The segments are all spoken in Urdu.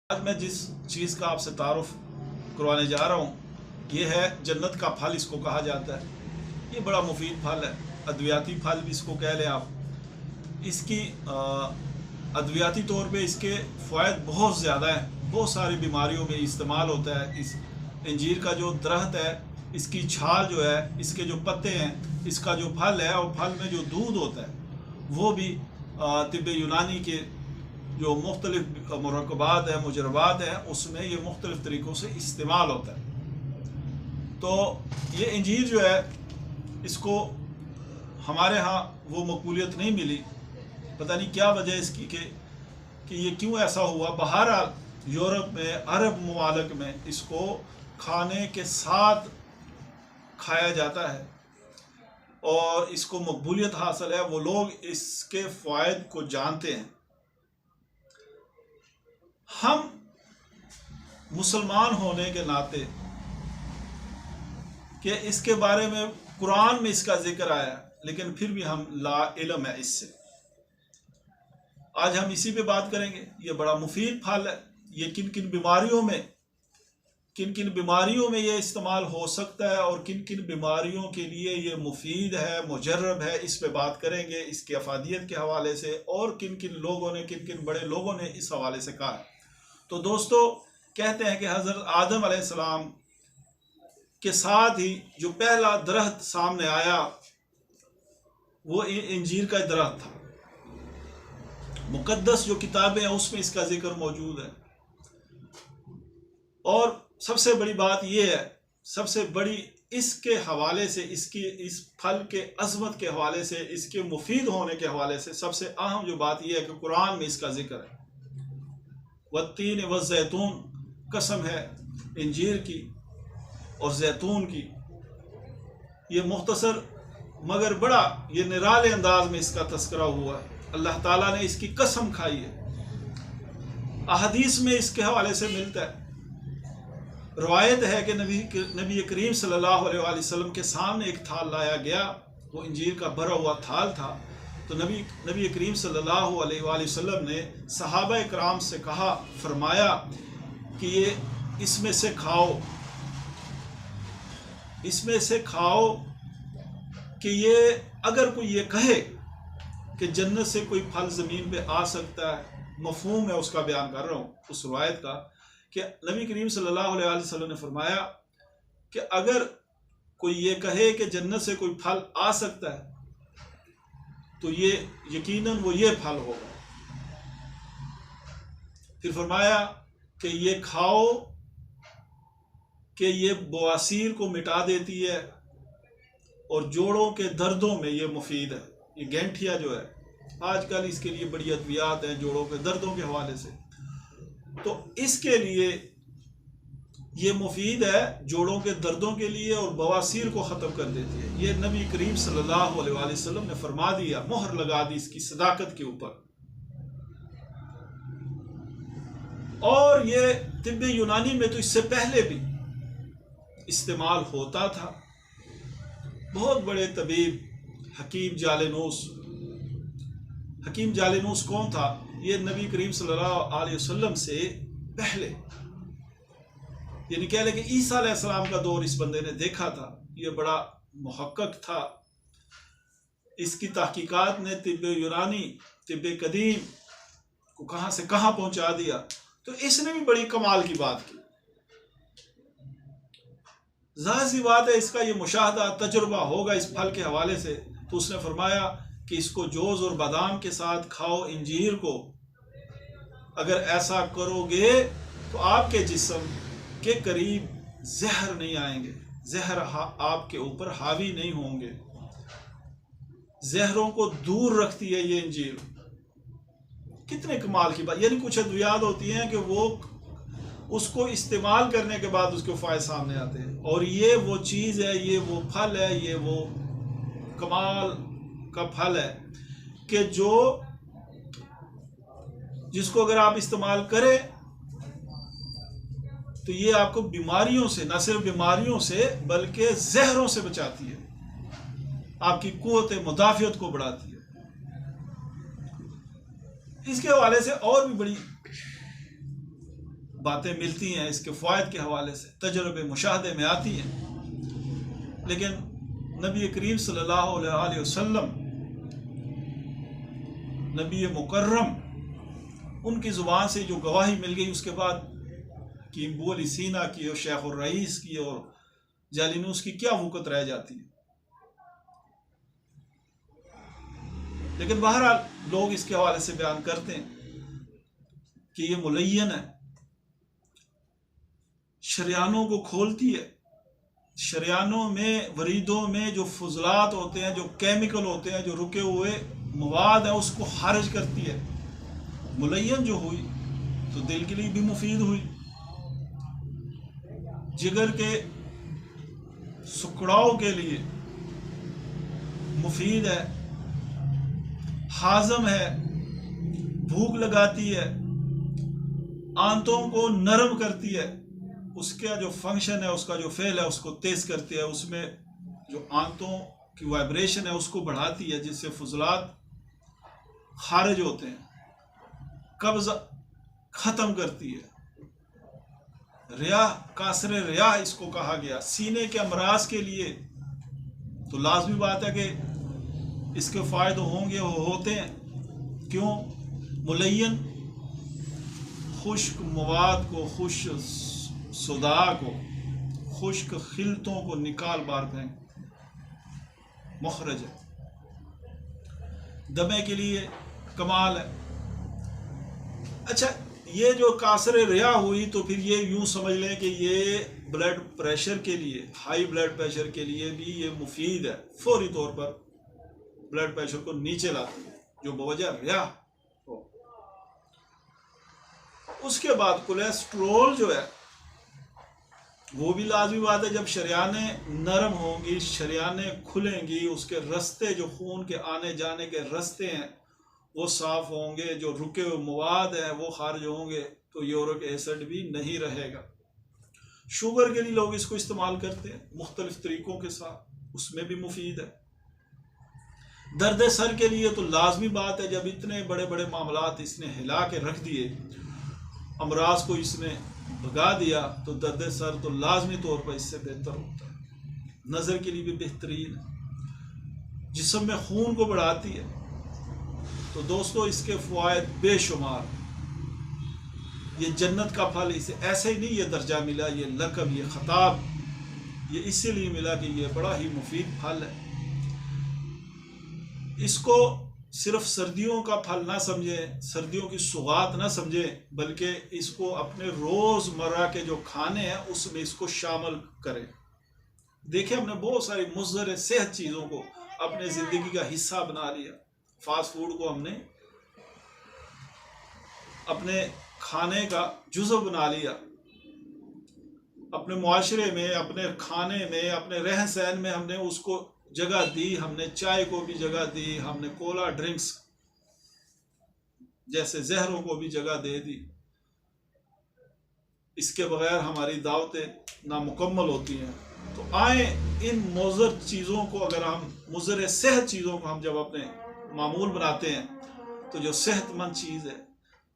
آج میں جس چیز کا آپ سے تعارف کروانے جا رہا ہوں یہ ہے جنت کا پھل، اس کو کہا جاتا ہے۔ یہ بڑا مفید پھل ہے، ادویاتی پھل بھی اس کو کہہ لیں آپ۔ اس کی ادویاتی طور پہ اس کے فوائد بہت زیادہ ہیں، بہت ساری بیماریوں میں استعمال ہوتا ہے۔ اس انجیر کا جو درخت ہے، اس کی چھال جو ہے، اس کے جو پتے ہیں، اس کا جو پھل ہے اور پھل میں جو دودھ ہوتا ہے وہ بھی طب یونانی کے جو مختلف مرکبات ہیں، مجربات ہیں، اس میں یہ مختلف طریقوں سے استعمال ہوتا ہے۔ تو یہ انجیر جو ہے اس کو ہمارے ہاں وہ مقبولیت نہیں ملی، پتہ نہیں کیا وجہ اس کی کہ یہ کیوں ایسا ہوا۔ بہرحال یورپ میں، عرب ممالک میں اس کو کھانے کے ساتھ کھایا جاتا ہے اور اس کو مقبولیت حاصل ہے، وہ لوگ اس کے فوائد کو جانتے ہیں۔ ہم مسلمان ہونے کے ناطے کہ اس کے بارے میں قرآن میں اس کا ذکر آیا لیکن پھر بھی ہم لا علم ہے اس سے۔ آج ہم اسی پہ بات کریں گے۔ یہ بڑا مفید پھل ہے، یہ کن کن بیماریوں میں یہ استعمال ہو سکتا ہے اور کن کن بیماریوں کے لیے یہ مفید ہے، مجرب ہے، اس پہ بات کریں گے، اس کی افادیت کے حوالے سے، اور کن کن بڑے لوگوں نے اس حوالے سے کہا ہے۔ تو دوستو، کہتے ہیں کہ حضرت آدم علیہ السلام کے ساتھ ہی جو پہلا درخت سامنے آیا وہ انجیر کا درخت تھا۔ مقدس جو کتابیں ہیں اس میں اس کا ذکر موجود ہے۔ اور سب سے بڑی بات یہ ہے، سب سے بڑی اس کے حوالے سے، اس پھل کے عظمت کے حوالے سے، اس کے مفید ہونے کے حوالے سے سب سے اہم جو بات یہ ہے کہ قرآن میں اس کا ذکر ہے۔ والتین والزیتون، قسم ہے انجیر کی اور زیتون کی۔ یہ مختصر مگر بڑا یہ نرالے انداز میں اس کا تذکرہ ہوا ہے۔ اللہ تعالیٰ نے اس کی قسم کھائی ہے۔ احادیث میں اس کے حوالے سے ملتا ہے۔ روایت ہے کہ نبی کریم صلی اللہ علیہ وآلہ وسلم کے سامنے ایک تھال لایا گیا، وہ انجیر کا بھرا ہوا تھال تھا۔ تو نبی کریم صلی اللہ علیہ وآلہ وسلم نے صحابہ کرام سے کہا، فرمایا کہ یہ اس میں سے کھاؤ کہ یہ اگر کوئی یہ کہے کہ جنت سے کوئی پھل زمین پہ آ سکتا ہے، مفہوم ہے اس کا بیان کر رہا ہوں اس روایت کا، کہ نبی کریم صلی اللہ علیہ وآلہ وسلم نے فرمایا کہ اگر کوئی یہ کہے کہ جنت سے کوئی پھل آ سکتا ہے تو یہ یقیناً وہ یہ پھل ہوگا۔ پھر فرمایا کہ یہ کھاؤ کہ یہ بواسیر کو مٹا دیتی ہے اور جوڑوں کے دردوں میں یہ مفید ہے۔ یہ گینٹھیا جو ہے، آج کل اس کے لیے بڑی ادویات ہیں جوڑوں کے دردوں کے حوالے سے، تو اس کے لیے یہ مفید ہے، جوڑوں کے دردوں کے لیے، اور بواسیر کو ختم کر دیتی ہے۔ یہ نبی کریم صلی اللہ علیہ وآلہ وسلم نے فرما دیا، مہر لگا دی اس کی صداقت کے اوپر۔ اور یہ طب یونانی میں تو اس سے پہلے بھی استعمال ہوتا تھا۔ بہت بڑے طبیب حکیم جالینوس کون تھا؟ یہ نبی کریم صلی اللہ علیہ وسلم سے پہلے، یعنی کہہ لیں کہ عیسیٰ علیہ السلام کا دور اس بندے نے دیکھا تھا۔ یہ بڑا محقق تھا۔ اس کی تحقیقات نے طب یونانی، طب قدیم کو کہاں سے کہاں پہنچا دیا۔ تو اس نے بھی بڑی کمال کی بات کی۔ ظاہر سی بات ہے اس کا یہ مشاہدہ تجربہ ہوگا اس پھل کے حوالے سے، تو اس نے فرمایا کہ اس کو جوز اور بادام کے ساتھ کھاؤ، انجیر کو۔ اگر ایسا کرو گے تو آپ کے جسم کے قریب زہر نہیں آئیں گے، زہر آپ کے اوپر حاوی نہیں ہوں گے۔ زہروں کو دور رکھتی ہے یہ انجیر۔ کتنے کمال کی بات! یعنی کچھ ادویات ہوتی ہیں کہ وہ اس کو استعمال کرنے کے بعد اس کے فائدے سامنے آتے ہیں، اور یہ وہ چیز ہے، یہ وہ پھل ہے، یہ وہ کمال کا پھل ہے کہ جس کو اگر آپ استعمال کریں تو یہ آپ کو بیماریوں سے، نہ صرف بیماریوں سے بلکہ زہروں سے بچاتی ہے، آپ کی قوت مدافعت کو بڑھاتی ہے۔ اس کے حوالے سے اور بھی بڑی باتیں ملتی ہیں اس کے فوائد کے حوالے سے، تجربے مشاہدے میں آتی ہیں، لیکن نبی کریم صلی اللہ علیہ وسلم، نبی مکرم، ان کی زبان سے جو گواہی مل گئی، اس کے بعد کہ ابو علی سینا کی اور شیخ الرئیس کی اور جالینوس کی کیا وقت رہ جاتی ہے؟ لیکن بہرحال لوگ اس کے حوالے سے بیان کرتے ہیں کہ یہ ملین ہے، شریانوں کو کھولتی ہے، شریانوں میں، وریدوں میں جو فضلات ہوتے ہیں، جو کیمیکل ہوتے ہیں، جو رکے ہوئے مواد ہیں، اس کو خارج کرتی ہے۔ ملین جو ہوئی تو دل کے لیے بھی مفید ہوئی، جگر کے سکڑاؤ کے لیے مفید ہے، ہاضم ہے، بھوک لگاتی ہے، آنتوں کو نرم کرتی ہے، اس کا جو فنکشن ہے، اس کا جو فعل ہے، اس کو تیز کرتی ہے، اس میں جو آنتوں کی وائبریشن ہے اس کو بڑھاتی ہے، جس سے فضلات خارج ہوتے ہیں، قبض ختم کرتی ہے۔ ریاح، کاسر ریاح اس کو کہا گیا۔ سینے کے امراض کے لیے تو لازمی بات ہے کہ اس کے فائدے ہوں گے، وہ ہوتے ہیں۔ کیوں؟ ملین خشک مواد کو، خشک صداع کو، خشک خلطوں کو نکال بار پھینک، مخرج ہے، دمے کے لیے کمال ہے۔ اچھا، یہ جو کاسر ریاح ہوئی تو پھر یہ یوں سمجھ لیں کہ یہ بلڈ پریشر کے لیے، ہائی بلڈ پریشر کے لیے بھی یہ مفید ہے، فوری طور پر بلڈ پریشر کو نیچے لاتی ہے، جو بوجہ ریاح ہو۔ اس کے بعد کولیسٹرول جو ہے وہ بھی لازمی بات ہے۔ جب شریانیں نرم ہوں گی، شریانیں کھلیں گی، اس کے رستے، جو خون کے آنے جانے کے رستے ہیں وہ صاف ہوں گے، جو رکے ہوئے مواد ہیں وہ خارج ہوں گے، تو یورک ایسڈ بھی نہیں رہے گا۔ شوگر کے لیے لوگ اس کو استعمال کرتے ہیں مختلف طریقوں کے ساتھ، اس میں بھی مفید ہے۔ درد سر کے لیے تو لازمی بات ہے، جب اتنے بڑے بڑے معاملات اس نے ہلا کے رکھ دیے، امراض کو اس نے بھگا دیا، تو درد سر تو لازمی طور پر اس سے بہتر ہوتا ہے۔ نظر کے لیے بھی بہترین ہے، جسم میں خون کو بڑھاتی ہے۔ تو دوستو، اس کے فوائد بے شمار۔ یہ جنت کا پھل، اسے ایسے ہی نہیں یہ درجہ ملا، یہ لقب، یہ خطاب، یہ اسی لیے ملا کہ یہ بڑا ہی مفید پھل ہے۔ اس کو صرف سردیوں کا پھل نہ سمجھیں، سردیوں کی سوغات نہ سمجھیں، بلکہ اس کو اپنے روز مرہ کے جو کھانے ہیں اس میں اس کو شامل کریں۔ دیکھیں، ہم نے بہت ساری مضر صحت چیزوں کو اپنے زندگی کا حصہ بنا لیا۔ فاسٹ فوڈ کو ہم نے اپنے کھانے کا جزو بنا لیا، اپنے معاشرے میں، اپنے کھانے میں، اپنے رہن سہن میں ہم نے اس کو جگہ دی، ہم نے چائے کو بھی جگہ دی، ہم نے کولا ڈرنکس جیسے زہروں کو بھی جگہ دے دی۔ اس کے بغیر ہماری دعوتیں نامکمل ہوتی ہیں۔ تو آئیں ان مضر چیزوں کو، اگر ہم مضر صحت چیزوں کو ہم جب اپنے معمول بناتے ہیں، تو جو صحت مند چیز ہے،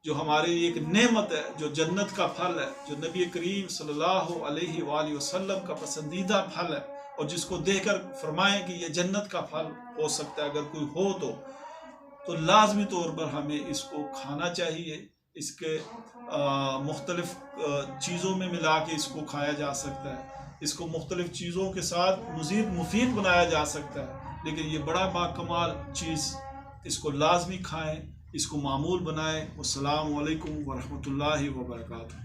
جو ہماری ایک نعمت ہے، جو جنت کا پھل ہے، جو نبی کریم صلی اللہ علیہ وآلہ وسلم کا پسندیدہ پھل ہے، اور جس کو دیکھ کر فرمائیں کہ یہ جنت کا پھل ہو سکتا ہے اگر کوئی ہو تو لازمی طور پر ہمیں اس کو کھانا چاہیے۔ اس کے مختلف چیزوں میں ملا کے اس کو کھایا جا سکتا ہے، اس کو مختلف چیزوں کے ساتھ مزید مفید بنایا جا سکتا ہے، لیکن یہ بڑا باکمال چیز، اس کو لازمی کھائیں، اس کو معمول بنائیں۔ والسلام علیکم ورحمۃ اللہ وبرکاتہ۔